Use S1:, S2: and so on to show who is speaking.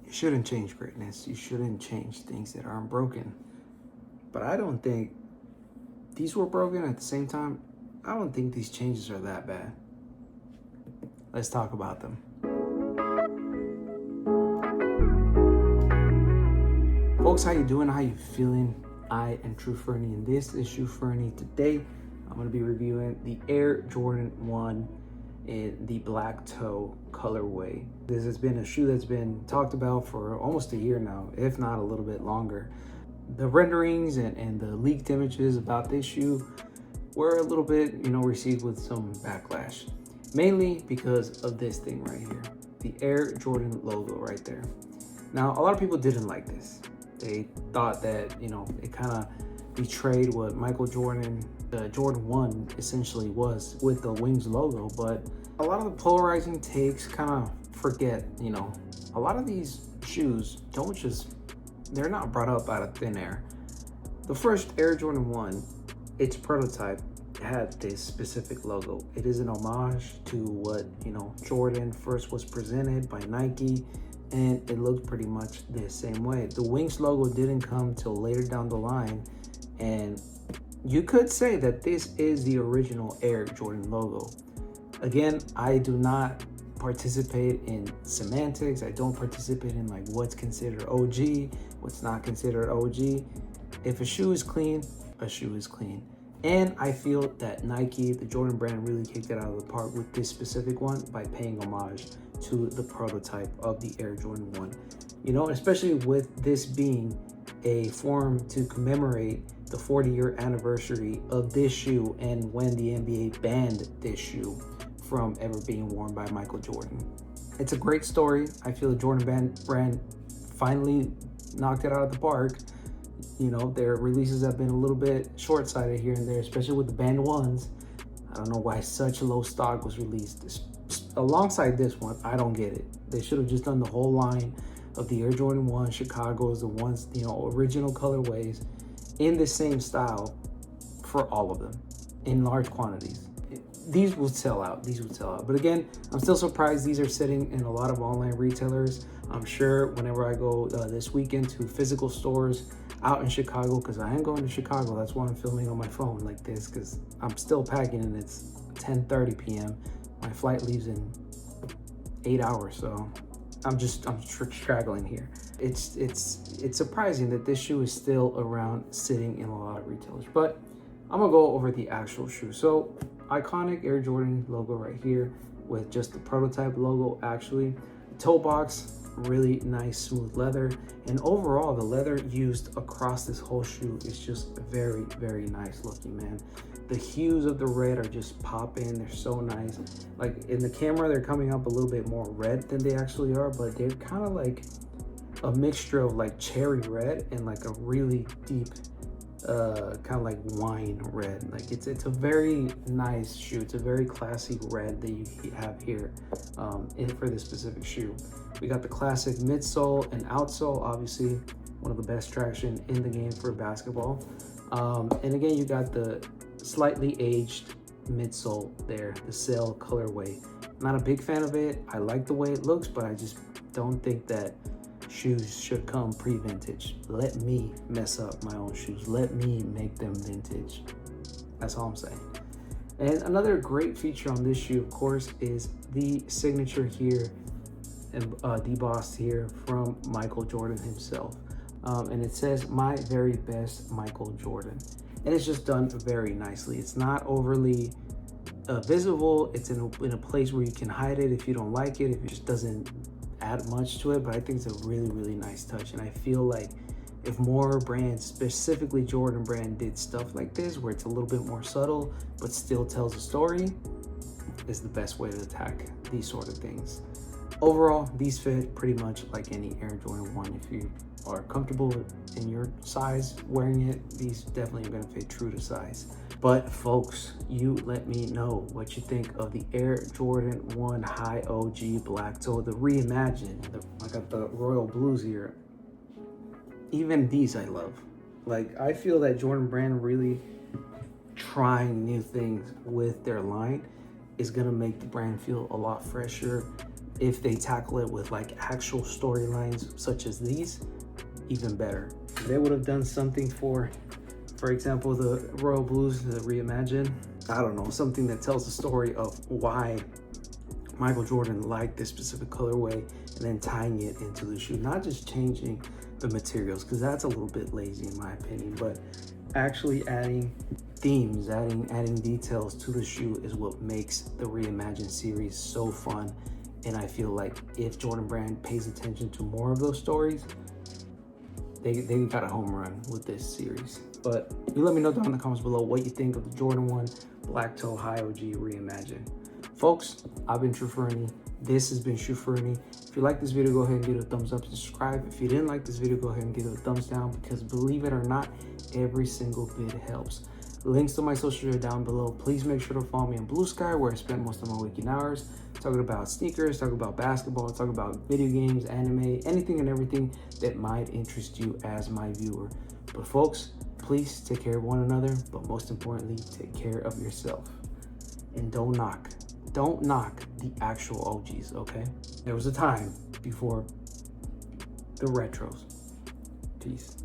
S1: You shouldn't change greatness. You shouldn't change things that aren't broken. But I don't think these were broken at the same time. I don't think these changes are that bad. Let's talk about them. Folks, how you doing? How you feeling? I am True Fernie, and this is True Fernie. Today, I'm going to be reviewing the Air Jordan 1 in the Black Toe colorway. This has been a shoe that's been talked about for almost a year now, if not a little bit longer. The renderings and the leaked images about this shoe were a little bit, received with some backlash. Mainly because of this thing right here, the Air Jordan logo right there. Now, a lot of people didn't like this. They thought that, it kind of betrayed what Michael Jordan, Jordan 1 essentially was with the Wings logo. But a lot of the polarizing takes kind of forget, a lot of these shoes they're not brought up out of thin air. The first Air Jordan 1, its prototype had this specific logo. It is an homage to what, Jordan first was presented by Nike, and it looked pretty much the same way. The Wings logo didn't come till later down the line, and you could say that this is the original Air Jordan logo. Again, I do not participate in semantics. I don't participate in like what's considered OG, what's not considered OG. If a shoe is clean, a shoe is clean. And I feel that Nike, the Jordan brand, really kicked it out of the park with this specific one by paying homage to the prototype of the Air Jordan 1. Especially with this being a form to commemorate the 40-year anniversary of this shoe and when the NBA banned this shoe from ever being worn by Michael Jordan. It's a great story. I feel the Jordan brand finally knocked it out of the park. Their releases have been a little bit short-sighted here and there, especially with the banned ones. I don't know why such low stock was released. Alongside this one, I don't get it. They should have just done the whole line of the Air Jordan 1 Chicago's, the ones, original colorways in the same style for all of them in large quantities. These will sell out. But again, I'm still surprised these are sitting in a lot of online retailers. I'm sure whenever I go this weekend to physical stores out in Chicago, because I am going to Chicago, that's why I'm filming on my phone like this, because I'm still packing and it's 10:30 p.m. My flight leaves in 8 hours, so I'm straggling here. It's surprising that this shoe is still around sitting in a lot of retailers, but I'm gonna go over the actual shoe. So iconic Air Jordan logo right here with just the prototype logo. Actually, toe box, really nice smooth leather, and overall the leather used across this whole shoe is just very, very nice looking, man. The hues of the red are just popping. They're so nice. Like in the camera, they're coming up a little bit more red than they actually are, but they're kind of like a mixture of like cherry red and like a really deep kind of like wine red. Like it's a very nice shoe. It's a very classy red that you have here for this specific shoe. We got the classic midsole and outsole, obviously one of the best traction in the game for basketball. And again, you got the slightly aged midsole there, the sail colorway. Not a big fan of it. I like the way it looks, but I just don't think that shoes should come pre-vintage. Let me mess up my own shoes. Let me make them vintage. That's all I'm saying. And another great feature on this shoe, of course, is the signature here, debossed here from Michael Jordan himself. And it says, "My very best Michael Jordan." And it's just done very nicely. It's not overly visible. It's in a place where you can hide it if you don't like it, if it just doesn't add much to it. But I think it's a really, really nice touch. And I feel like if more brands, specifically Jordan brand, did stuff like this, where it's a little bit more subtle, but still tells a story, is the best way to attack these sort of things. Overall, these fit pretty much like any Air Jordan 1. If you are comfortable in your size wearing it, these definitely are going to fit true to size. But folks, you let me know what you think of the Air Jordan 1 High OG Black Toe, the reimagined. I got the royal blues here. Even these I love. Like, I feel that Jordan brand really trying new things with their line is gonna make the brand feel a lot fresher, if they tackle it with like actual storylines such as these, even better. If they would have done something for example, the Royal Blues, the Reimagined, I don't know, something that tells the story of why Michael Jordan liked this specific colorway, and then tying it into the shoe, not just changing the materials, because that's a little bit lazy in my opinion, but actually adding themes, adding details to the shoe is what makes the Reimagined series so fun. And I feel like if Jordan Brand pays attention to more of those stories, they got a home run with this series. But you let me know down in the comments below what you think of the Jordan 1 Black Toe High OG Reimagined. Folks, I've been True Fernie. This has been True Fernie. If you like this video, go ahead and give it a thumbs up, subscribe. If you didn't like this video, go ahead and give it a thumbs down, because believe it or not, every single bit helps. Links to my social media down below. Please make sure to follow me on Blue Sky, where I spend most of my waking hours talking about sneakers, talking about basketball, talking about video games, anime, anything and everything that might interest you as my viewer. But folks, please take care of one another, but most importantly, take care of yourself. And don't knock the actual OGs, okay? There was a time before the retros. Peace.